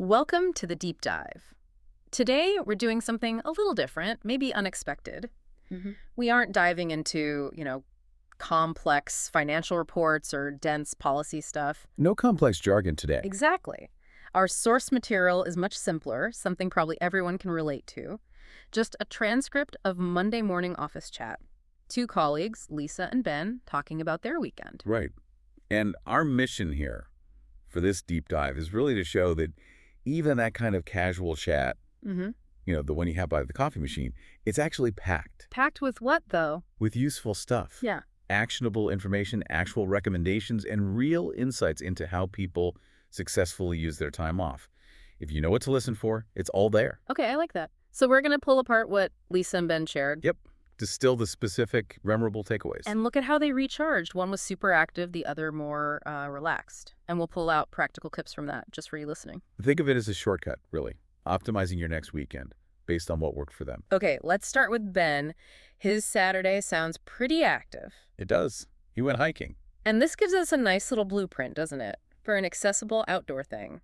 Welcome to the deep dive. Today, we're doing something a little different, maybe unexpected. We aren't diving into, complex financial reports or dense policy stuff. No complex jargon today. Exactly. Our source material is much simpler, something probably everyone can relate to. Just a transcript of Monday morning office chat. Two colleagues, Lisa and Ben, talking about their weekend. Right. And our mission here for this deep dive is really to show that even that kind of casual chat, Mm-hmm. the one you have by the coffee machine, it's actually packed Packed with what, though? with useful stuff. Yeah. Actionable information, actual recommendations, and real insights into how people successfully use their time off. If you know what to listen for, it's all there. Okay, I like that. So we're going to pull apart what Lisa and Ben shared. Yep. Distill the specific, memorable takeaways. And look at how they recharged. One was super active, the other more relaxed. And we'll pull out practical tips from that just for you listening. Think of it as a shortcut, really. Optimizing your next weekend based on what worked for them. Okay, let's start with Ben. His Saturday sounds pretty active. It does. He went hiking. And this gives us a nice little blueprint, doesn't it, for an accessible outdoor thing.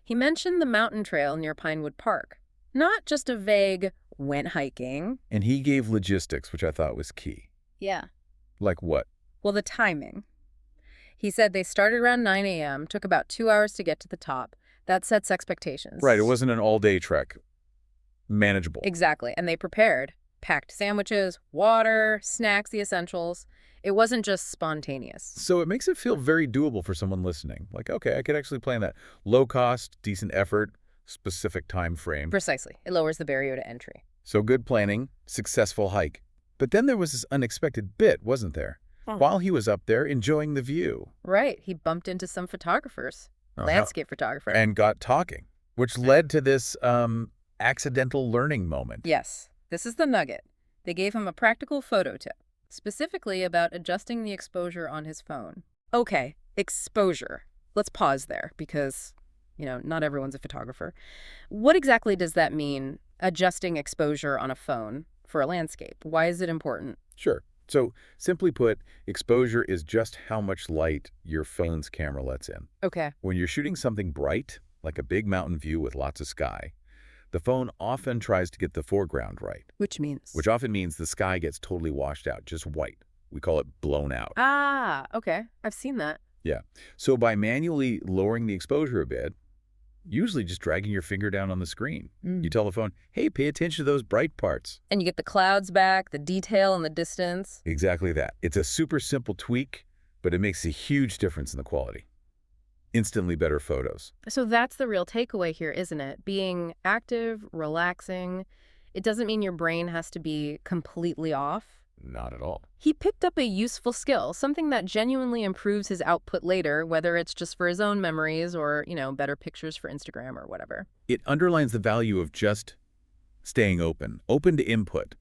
He mentioned the mountain trail near Pinewood Park. Not just a vague, went hiking. And he gave logistics, which I thought was key. Yeah. Like what? Well, the timing. He said they started around 9 a.m., took about 2 hours to get to the top. That sets expectations. Right, it wasn't an all-day trek. Manageable. Exactly. And they prepared. Packed sandwiches, water, snacks, the essentials. It wasn't just spontaneous. So it makes it feel very doable for someone listening. Like, okay, I could actually plan that. Low cost, decent effort, specific time frame. Precisely. It lowers the barrier to entry. So good planning, successful hike. But then there was this unexpected bit, wasn't there? Oh. While he was up there enjoying the view. Right. He bumped into some photographers, Oh, landscape photographer. And got talking, which led to this accidental learning moment. Yes. This is the nugget. They gave him a practical photo tip, specifically about adjusting the exposure on his phone. Okay, exposure. Let's pause there because, not everyone's a photographer. What exactly does that mean, adjusting exposure on a phone for a landscape? Why is it important? Sure. So simply put, exposure is just how much light your phone's camera lets in. Okay. When you're shooting something bright, like a big mountain view with lots of sky, the phone often tries to get the foreground right, Which means? which often means the sky gets totally washed out, just white. We call it blown out. Ah, okay. I've seen that. Yeah. So by manually lowering the exposure a bit, usually just dragging your finger down on the screen, you tell the phone, hey, pay attention to those bright parts. And you get the clouds back, the detail in the distance. Exactly that. It's a super simple tweak, but it makes a huge difference in the quality. Instantly better photos. So that's the real takeaway here, isn't it? Being active, relaxing. It doesn't mean your brain has to be completely off. Not at all. He picked up a useful skill, something that genuinely improves his output later, whether it's just for his own memories or, better pictures for Instagram or whatever. It underlines the value of just staying open to input,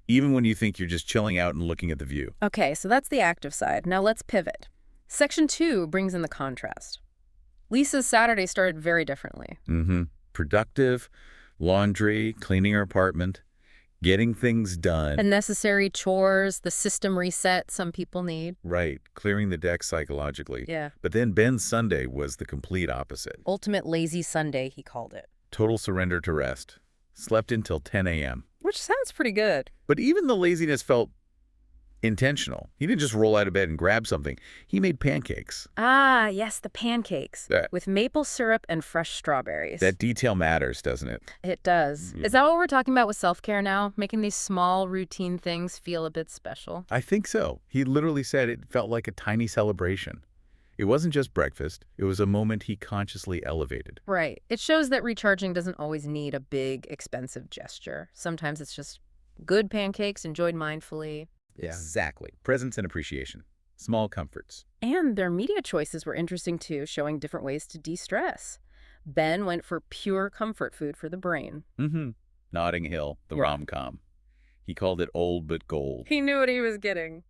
even when you think you're just chilling out and looking at the view. Okay, so that's the active side. Now let's pivot. Section 2 brings in the contrast. Lisa's Saturday started very differently. Productive, laundry, cleaning her apartment, getting things done. The necessary chores, the system reset some people need. Right, clearing the deck psychologically. Yeah. But then Ben's Sunday was the complete opposite. Ultimate lazy Sunday, he called it. Total surrender to rest. Slept until 10 a.m. Which sounds pretty good. But even the laziness felt intentional. He didn't just roll out of bed and grab something. He made pancakes. Ah, yes, the pancakes. That- With maple syrup and fresh strawberries. That detail matters, doesn't it? It does. Yeah. Is that what we're talking about with self-care now? Making these small, routine things feel a bit special? I think so. He literally said it felt like a tiny celebration. It wasn't just breakfast. It was a moment he consciously elevated. Right. It shows that recharging doesn't always need a big, expensive gesture. Sometimes it's just good pancakes enjoyed mindfully. Exactly. Presence and appreciation. Small comforts. And their media choices were interesting too, showing different ways to de-stress. Ben went for pure comfort food for the brain. Notting Hill, the Yeah. rom-com. He called it old but gold. He knew what he was getting.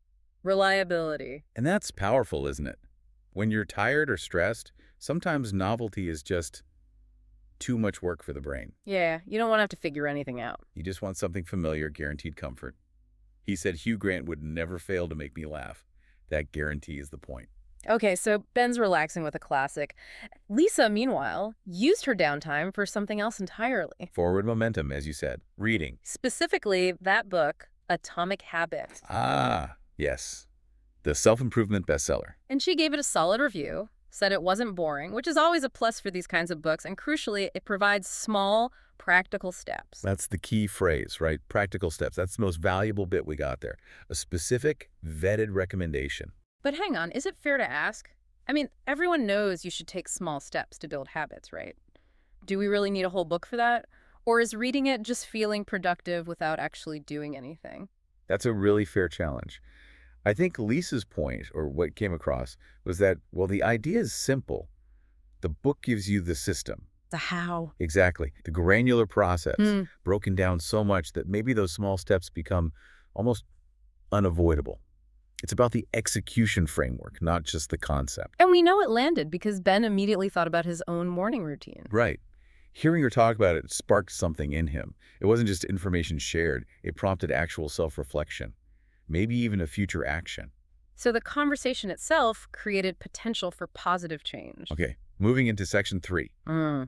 Reliability. And that's powerful, isn't it? When you're tired or stressed, sometimes novelty is just too much work for the brain. Yeah, you don't want to have to figure anything out. You just want something familiar, guaranteed comfort. He said Hugh Grant would never fail to make me laugh. That guarantee is the point. Okay, so Ben's relaxing with a classic. Lisa, meanwhile, used her downtime for something else entirely. Forward momentum, as you said. Reading. Specifically, that book, Atomic Habits. Ah, yes. The self-improvement bestseller. And she gave it a solid review, said it wasn't boring, which is always a plus for these kinds of books, and crucially, it provides small, practical steps. That's the key phrase, right? Practical steps. That's the most valuable bit we got there. A specific, vetted recommendation. But hang on, is it fair to ask? I mean, everyone knows you should take small steps to build habits, right? Do we really need a whole book for that? Or is reading it just feeling productive without actually doing anything? That's a really fair challenge. I think Lisa's point, or what came across, was that, well, the idea is simple. The book gives you the system. The how. Exactly. The granular process, Hmm. broken down so much that maybe those small steps become almost unavoidable. It's about the execution framework, not just the concept. And we know it landed because Ben immediately thought about his own morning routine. Right. Hearing her talk about it sparked something in him. It wasn't just information shared. It prompted actual self-reflection, maybe even a future action. So the conversation itself created potential for positive change. Okay, moving into section 3,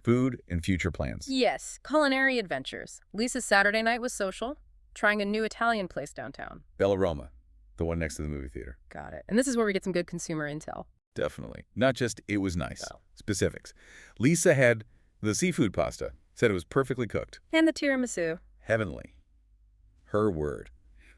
food and future plans. Yes, culinary adventures. Lisa's Saturday night was social, trying a new Italian place downtown. Bella Roma, the one next to the movie theater. Got it. And this is where we get some good consumer intel. Definitely. Not just it was nice. Oh. Specifics. Lisa had the seafood pasta, said it was perfectly cooked. And the tiramisu. Heavenly. Her word.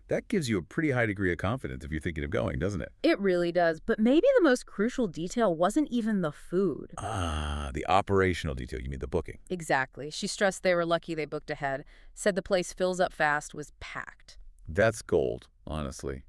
That gives you a pretty high degree of confidence if you're thinking of going, doesn't it? It really does. But maybe the most crucial detail wasn't even the food. Ah, the operational detail. You mean the booking. Exactly. She stressed they were lucky they booked ahead, said the place fills up fast, was packed. That's gold, honestly.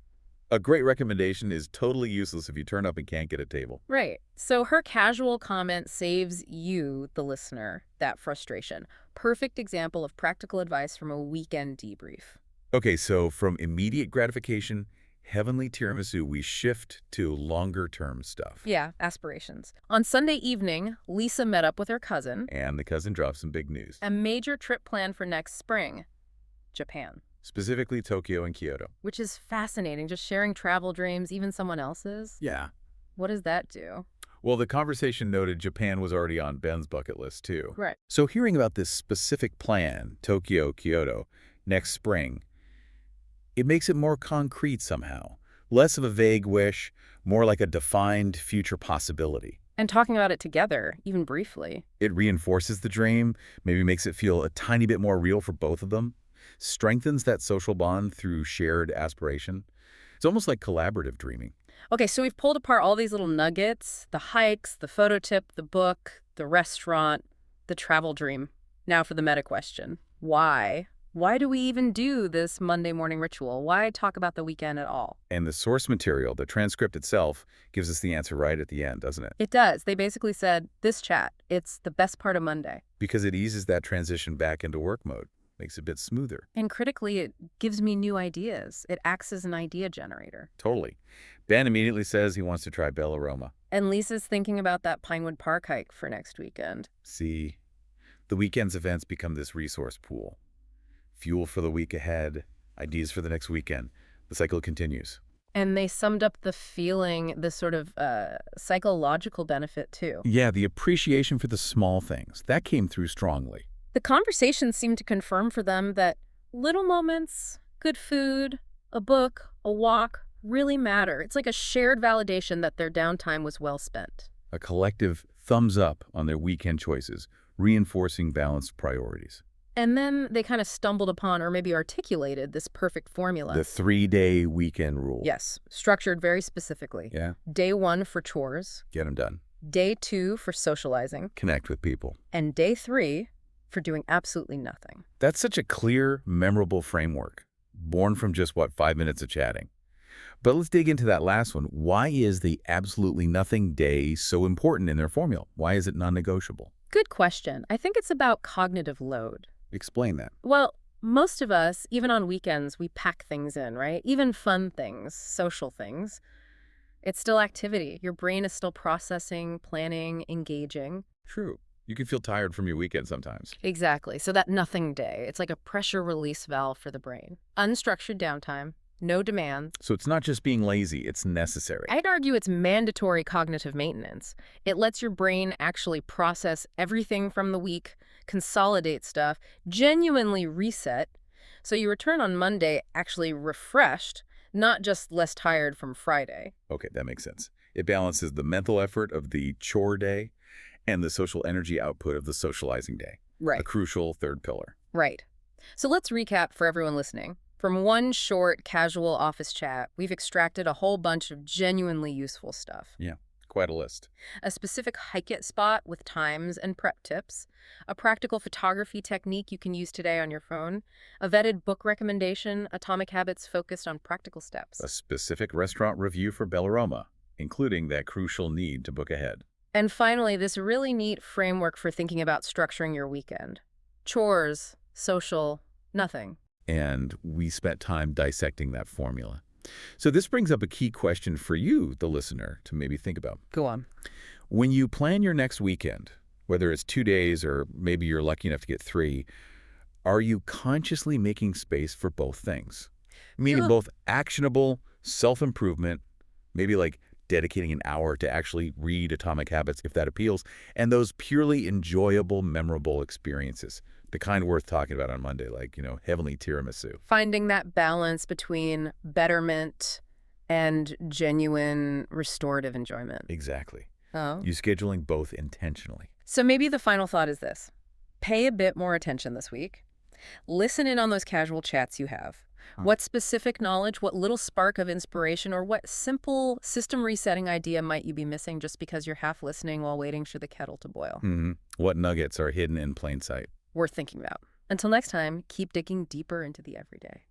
A great recommendation is totally useless if you turn up and can't get a table. Right. So her casual comment saves you, the listener, that frustration. Perfect example of practical advice from a weekend debrief. Okay, so from immediate gratification, heavenly tiramisu, we shift to longer-term stuff. Yeah, aspirations. On Sunday evening, Lisa met up with her cousin. And the cousin dropped some big news. A major trip planned for next spring, Japan. Specifically Tokyo and Kyoto. Which is fascinating, just sharing travel dreams, even someone else's. Yeah. What does that do? Well, the conversation noted Japan was already on Ben's bucket list, too. Right. So hearing about this specific plan, Tokyo, Kyoto, next spring, it makes it more concrete somehow. Less of a vague wish, more like a defined future possibility. And talking about it together, even briefly. It reinforces the dream, maybe makes it feel a tiny bit more real for both of them, strengthens that social bond through shared aspiration. It's almost like collaborative dreaming. Okay, so we've pulled apart all these little nuggets, the hikes, the photo tip, the book, the restaurant, the travel dream. Now for the meta question. Why? Why do we even do this Monday morning ritual? Why talk about the weekend at all? And the source material, the transcript itself, gives us the answer right at the end, doesn't it? It does. They basically said, this chat, it's the best part of Monday. Because it eases that transition back into work mode, makes it a bit smoother. And critically, it gives me new ideas. It acts as an idea generator. Totally. Ben immediately says he wants to try Bella Roma. And Lisa's thinking about that Pinewood Park hike for next weekend. See, the weekend's events become this resource pool. Fuel for the week ahead, ideas for the next weekend. The cycle continues. And they summed up the feeling, the sort of psychological benefit, too. Yeah, the appreciation for the small things. That came through strongly. The conversation seemed to confirm for them that little moments, good food, a book, a walk, really matter. It's like a shared validation that their downtime was well spent. A collective thumbs up on their weekend choices, reinforcing balanced priorities. And then they kind of stumbled upon, or maybe articulated, this perfect formula. The 3-day weekend rule. Yes, structured very specifically. Yeah, Day 1 for chores, get them done. Day 2 for socializing, Connect with people. and Day 3 for doing absolutely nothing. That's such a clear, memorable framework, born from just, 5 minutes of chatting. But let's dig into that last one. Why is the absolutely nothing day so important in their formula? Why is it non-negotiable? Good question. I think it's about cognitive load. Explain that. Well, most of us, even on weekends, we pack things in, right? Even fun things, social things. It's still activity. Your brain is still processing, planning, engaging. True. You can feel tired from your weekend sometimes. Exactly. So that nothing day, it's like a pressure release valve for the brain. Unstructured downtime, no demands. So it's not just being lazy, it's necessary. I'd argue it's mandatory cognitive maintenance. It lets your brain actually process everything from the week, consolidate stuff, genuinely reset, so you return on Monday actually refreshed, not just less tired from Friday. Okay, that makes sense. It balances the mental effort of the chore day and the social energy output of the socializing day. A Right. crucial third pillar. Right. So let's recap for everyone listening. From one short, casual office chat, we've extracted a whole bunch of genuinely useful stuff. Yeah, quite a list. A specific hike-it spot with times and prep tips, a practical photography technique you can use today on your phone, a vetted book recommendation, Atomic Habits focused on practical steps. A specific restaurant review for Bellaroma, including that crucial need to book ahead. And finally, this really neat framework for thinking about structuring your weekend. Chores, social, nothing. And we spent time dissecting that formula. So this brings up a key question for you, the listener, to maybe think about. Go on. When you plan your next weekend, whether it's 2 days or maybe you're lucky enough to get 3, are you consciously making space for both things? Meaning Yeah. both actionable self-improvement, maybe like dedicating an hour to actually read Atomic Habits if that appeals, and those purely enjoyable, memorable experiences, the kind worth talking about on Monday, like, heavenly tiramisu. Finding that balance between betterment and genuine restorative enjoyment. Exactly. Oh. You scheduling both intentionally. So maybe the final thought is this. Pay a bit more attention this week. Listen in on those casual chats you have. What specific knowledge, what little spark of inspiration, or what simple system resetting idea might you be missing just because you're half listening while waiting for the kettle to boil? What nuggets are hidden in plain sight? Worth thinking about. Until next time, keep digging deeper into the everyday.